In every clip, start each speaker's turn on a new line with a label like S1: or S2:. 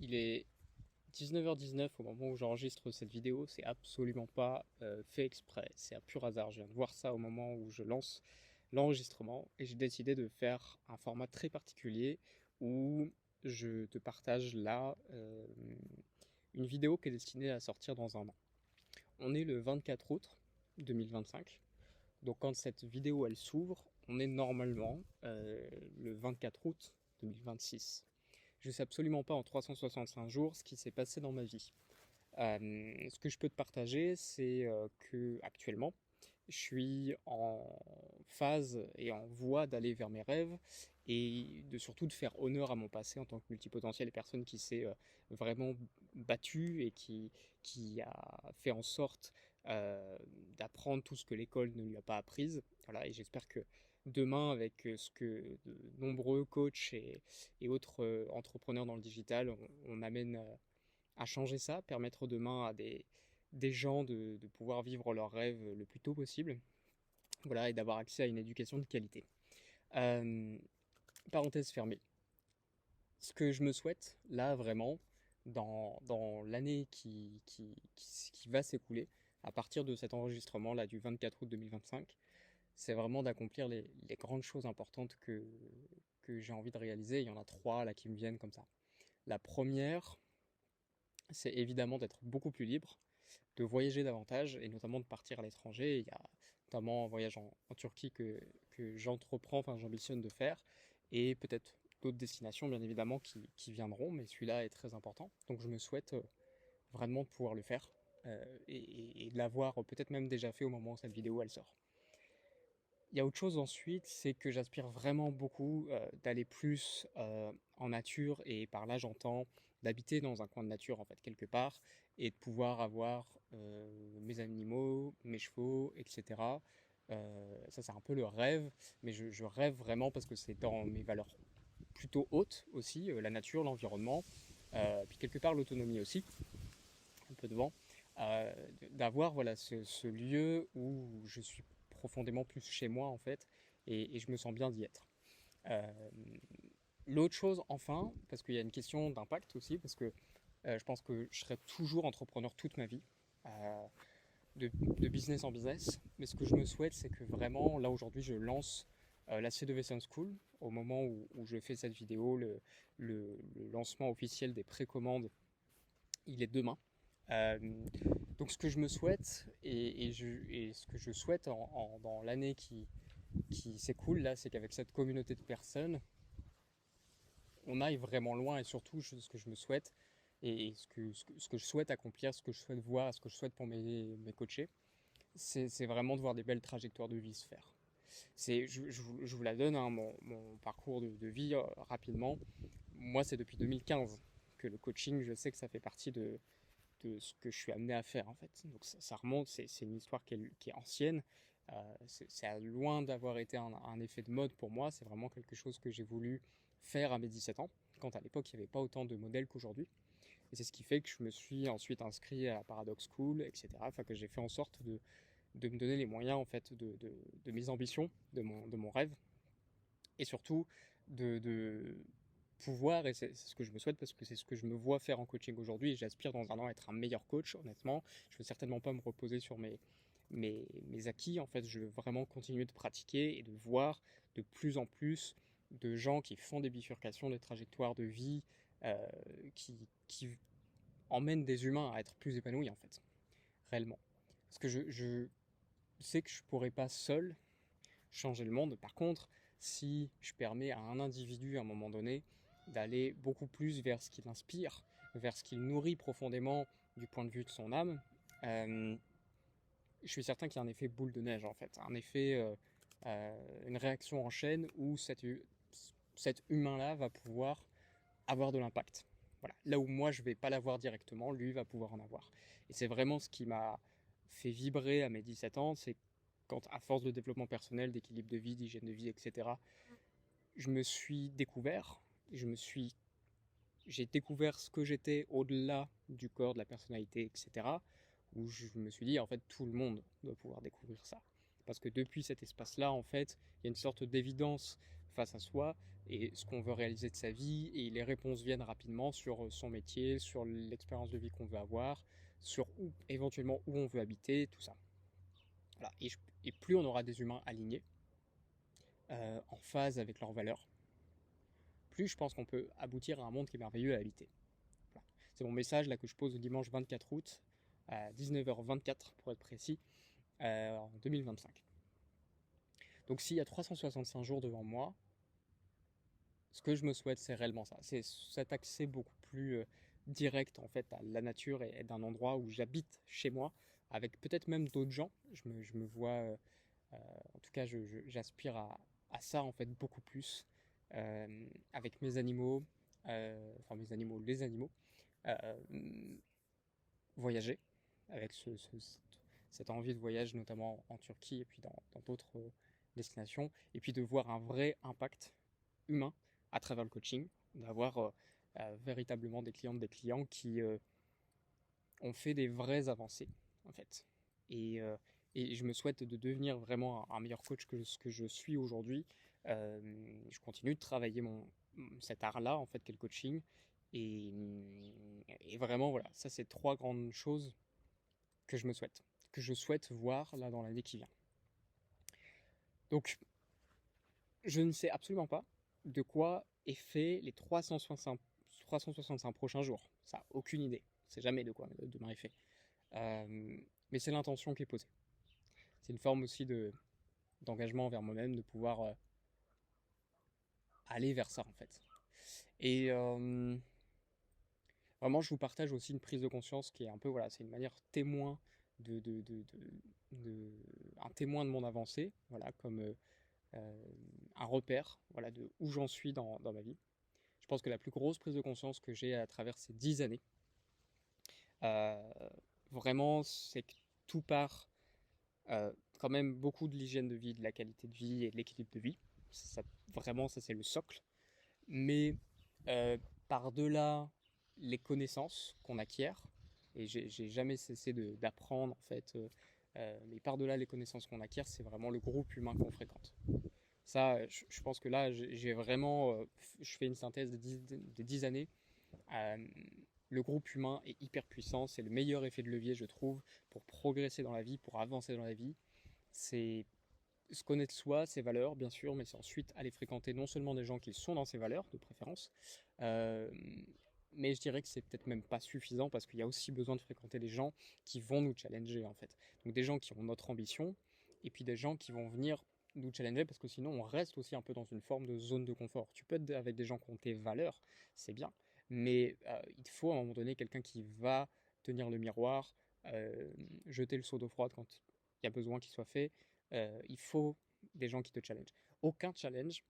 S1: Il est 19h19 au moment où j'enregistre cette vidéo, c'est absolument pas fait exprès, c'est à pur hasard. Je viens de voir ça au moment où je lance l'enregistrement et j'ai décidé de faire un format très particulier où je te partage là une vidéo qui est destinée à sortir dans un an. On est le 24 août 2025, donc quand cette vidéo elle s'ouvre, on est normalement le 24 août 2026. Je sais absolument pas en 365 jours ce qui s'est passé dans ma vie. Ce que je peux te partager, c'est que actuellement, je suis en phase et en voie d'aller vers mes rêves et surtout de faire honneur à mon passé en tant que multipotentiel et personne qui s'est vraiment battue et qui a fait en sorte d'apprendre tout ce que l'école ne lui a pas appris. Voilà, et j'espère que demain, avec ce que de nombreux coachs et autres entrepreneurs dans le digital, on amène à changer ça, permettre demain à des gens de pouvoir vivre leurs rêves le plus tôt possible, voilà, et d'avoir accès à une éducation de qualité. Euh, Parenthèse fermée. Ce que je me souhaite, là, vraiment, dans l'année qui va s'écouler, à partir de cet enregistrement, là, du 24 août 2025, c'est vraiment d'accomplir les grandes choses importantes que j'ai envie de réaliser. Il y en a trois, là, qui me viennent comme ça. La première, c'est évidemment d'être beaucoup plus libre, de voyager davantage et notamment de partir à l'étranger. Il y a notamment un voyage en Turquie que j'entreprends, enfin j'ambitionne de faire, et peut-être d'autres destinations bien évidemment qui viendront, mais celui-là est très important. Donc je me souhaite vraiment de pouvoir le faire et de l'avoir peut-être même déjà fait au moment où cette vidéo elle sort. Il y a autre chose ensuite, c'est que j'aspire vraiment beaucoup d'aller plus en nature, et par là j'entends d'habiter dans un coin de nature en fait quelque part et de pouvoir avoir mes animaux, mes chevaux, etc. Ça c'est un peu le rêve, mais je rêve vraiment parce que c'est dans mes valeurs plutôt hautes aussi, la nature, l'environnement, puis quelque part l'autonomie aussi, un peu devant, euh, d'avoir voilà, ce lieu où je suis profondément plus chez moi en fait, et je me sens bien d'y être. Euh, L'autre chose enfin, parce qu'il y a une question d'impact aussi, parce que je pense que je serai toujours entrepreneur toute ma vie, euh, de business en business, mais ce que je me souhaite c'est que vraiment, là aujourd'hui je lance la C2V Sound School, au moment où je fais cette vidéo, le lancement officiel des précommandes, il est demain. Euh, donc ce que je me souhaite et ce que je souhaite dans l'année qui s'écoule là, c'est qu'avec cette communauté de personnes, on aille vraiment loin, et surtout ce que je me souhaite et ce que je souhaite accomplir, ce que je souhaite voir, ce que je souhaite pour mes coachés, c'est vraiment de voir des belles trajectoires de vie se faire. Je vous la donne, hein, mon parcours de vie rapidement. Moi, c'est depuis 2015 que le coaching, je sais que ça fait partie de ce que je suis amené à faire en fait. Donc ça remonte, c'est une histoire qui est ancienne. C'est loin d'avoir été un effet de mode pour moi, c'est vraiment quelque chose que j'ai voulu faire à mes 17 ans, quand à l'époque il n'y avait pas autant de modèles qu'aujourd'hui. Et c'est ce qui fait que je me suis ensuite inscrit à la Paradox School, etc. Enfin, que j'ai fait en sorte de me donner les moyens en fait de mes ambitions, de mon rêve, et surtout de pouvoir, et c'est ce que je me souhaite parce que c'est ce que je me vois faire en coaching aujourd'hui, et j'aspire dans un an à être un meilleur coach, honnêtement. Je ne veux certainement pas me reposer sur mes acquis, en fait, je veux vraiment continuer de pratiquer et de voir de plus en plus de gens qui font des bifurcations, des trajectoires de vie euh, qui emmènent des humains à être plus épanouis, en fait, réellement. Parce que je sais que je ne pourrais pas seul changer le monde. Par contre, si je permets à un individu à un moment donné d'aller beaucoup plus vers ce qui l'inspire, vers ce qui le nourrit profondément du point de vue de son âme, euh, je suis certain qu'il y a un effet boule de neige en fait, un effet, une réaction en chaîne où cet humain-là va pouvoir avoir de l'impact. Voilà. Là où moi je vais pas l'avoir directement, lui va pouvoir en avoir. Et c'est vraiment ce qui m'a fait vibrer à mes 17 ans, c'est quand, à force de développement personnel, d'équilibre de vie, d'hygiène de vie, etc., je me suis découvert, je me suis, j'ai découvert ce que j'étais au-delà du corps, de la personnalité, etc., où je me suis dit, en fait, tout le monde doit pouvoir découvrir ça. Parce que depuis cet espace-là, en fait, il y a une sorte d'évidence face à soi et ce qu'on veut réaliser de sa vie, et les réponses viennent rapidement sur son métier, sur l'expérience de vie qu'on veut avoir, sur éventuellement où on veut habiter, tout ça. Voilà. Et plus on aura des humains alignés, en phase avec leurs valeurs, plus je pense qu'on peut aboutir à un monde qui est merveilleux à habiter. Voilà. C'est mon message là que je pose le dimanche 24 août à 19h24 pour être précis, en 2025. Donc s'il y a 365 jours devant moi, ce que je me souhaite, c'est réellement ça. C'est cet accès beaucoup plus direct en fait à la nature et d'un endroit où j'habite chez moi, avec peut-être même d'autres gens. Je me vois, en tout cas, j'aspire à ça en fait beaucoup plus, avec mes animaux, enfin mes animaux, les animaux, euh, voyager avec cette envie de voyage, notamment en Turquie et puis dans d'autres destinations, et puis de voir un vrai impact humain à travers le coaching, d'avoir véritablement des clients qui ont fait des vraies avancées, en fait. Et, euh, et je me souhaite de devenir vraiment un meilleur coach que ce que je suis aujourd'hui. Je continue de travailler cet art-là, en fait, qu'est le coaching. Et, et vraiment, voilà, ça, c'est trois grandes choses que je souhaite voir là dans l'année qui vient. Donc, je ne sais absolument pas de quoi est fait les 365 prochains jours. Ça, aucune idée. Je sais jamais de quoi demain est fait. Mais c'est l'intention qui est posée. C'est une forme aussi d'engagement envers moi-même, de pouvoir aller vers ça en fait. Et vraiment, je vous partage aussi une prise de conscience qui est un peu, voilà, c'est une manière témoin un témoin de mon avancée, voilà, comme un repère, voilà, de où j'en suis dans ma vie. Je pense que la plus grosse prise de conscience que j'ai à travers ces 10 années, euh, vraiment, c'est que tout part quand même beaucoup de l'hygiène de vie, de la qualité de vie et de l'équilibre de vie. Vraiment, ça c'est le socle. Mais par-delà les connaissances qu'on acquiert, et j'ai jamais cessé d'apprendre en fait, mais par-delà les connaissances qu'on acquiert, c'est vraiment le groupe humain qu'on fréquente. Ça, je pense que là, j'ai vraiment, je fais une synthèse des 10 années. Euh, le groupe humain est hyper puissant, c'est le meilleur effet de levier, je trouve, pour progresser dans la vie, pour avancer dans la vie. C'est se connaître soi, ses valeurs, bien sûr, mais c'est ensuite aller fréquenter non seulement des gens qui sont dans ses valeurs, de préférence, euh, mais je dirais que c'est peut-être même pas suffisant parce qu'il y a aussi besoin de fréquenter des gens qui vont nous challenger, en fait. Donc des gens qui ont notre ambition, et puis des gens qui vont venir nous challenger parce que sinon on reste aussi un peu dans une forme de zone de confort. Tu peux être avec des gens qui ont tes valeurs, c'est bien, mais il faut à un moment donné quelqu'un qui va tenir le miroir, euh, jeter le seau d'eau froide quand il y a besoin qu'il soit fait. Il faut des gens qui te challengent. Aucun challenge,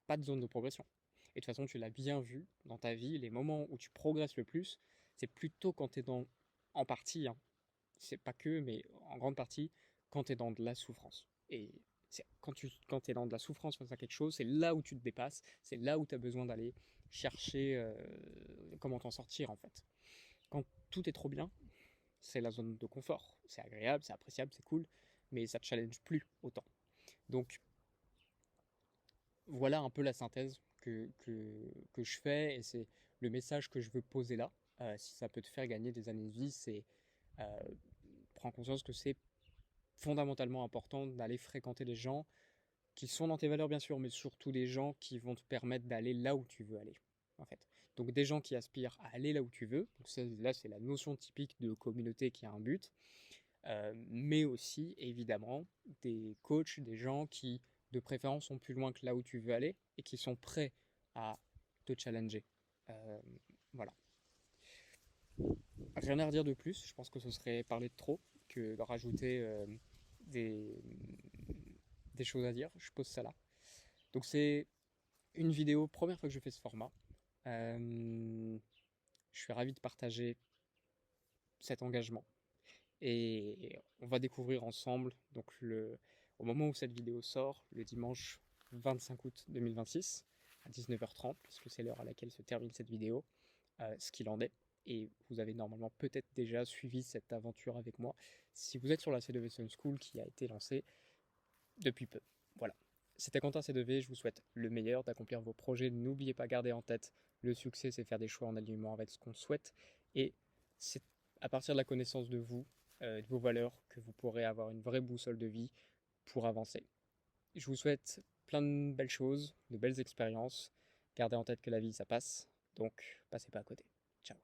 S1: pas de zone de progression. Et de toute façon, tu l'as bien vu dans ta vie, les moments où tu progresses le plus, c'est plutôt quand tu es en partie, hein, c'est pas que, mais en grande partie, quand tu es dans de la souffrance. Et quand tu es dans de la souffrance face à quelque chose, c'est là où tu te dépasses, c'est là où tu as besoin d'aller chercher comment t'en sortir en fait. Quand tout est trop bien, c'est la zone de confort. C'est agréable, c'est appréciable, c'est cool, mais ça te challenge plus autant. Donc voilà un peu la synthèse que je fais, et c'est le message que je veux poser là. Si ça peut te faire gagner des années de vie, c'est euh, prends conscience que c'est fondamentalement important d'aller fréquenter des gens qui sont dans tes valeurs bien sûr, mais surtout des gens qui vont te permettre d'aller là où tu veux aller en fait. Donc des gens qui aspirent à aller là où tu veux. Donc là c'est la notion typique de communauté qui a un but. Mais aussi évidemment des coachs, des gens qui de préférence sont plus loin que là où tu veux aller et qui sont prêts à te challenger. Euh, voilà. Rien à redire de plus, je pense que ce serait parler de trop que de rajouter des, des choses à dire. Je pose ça là. Donc c'est une vidéo, première fois que je fais ce format. Je suis ravi de partager cet engagement. Et on va découvrir ensemble, donc au moment où cette vidéo sort, le dimanche 25 août 2026, à 19h30, puisque c'est l'heure à laquelle se termine cette vidéo, ce qu'il en est. Et vous avez normalement peut-être déjà suivi cette aventure avec moi, si vous êtes sur la CW School qui a été lancée depuis peu. Voilà. C'était Quentin C2V, je vous souhaite le meilleur, d'accomplir vos projets. N'oubliez pas, garder en tête, le succès, c'est faire des choix en alignement avec ce qu'on souhaite. Et c'est à partir de la connaissance de vous, de vos valeurs, que vous pourrez avoir une vraie boussole de vie pour avancer. Je vous souhaite plein de belles choses, de belles expériences. Gardez en tête que la vie, ça passe, donc passez pas à côté. Ciao.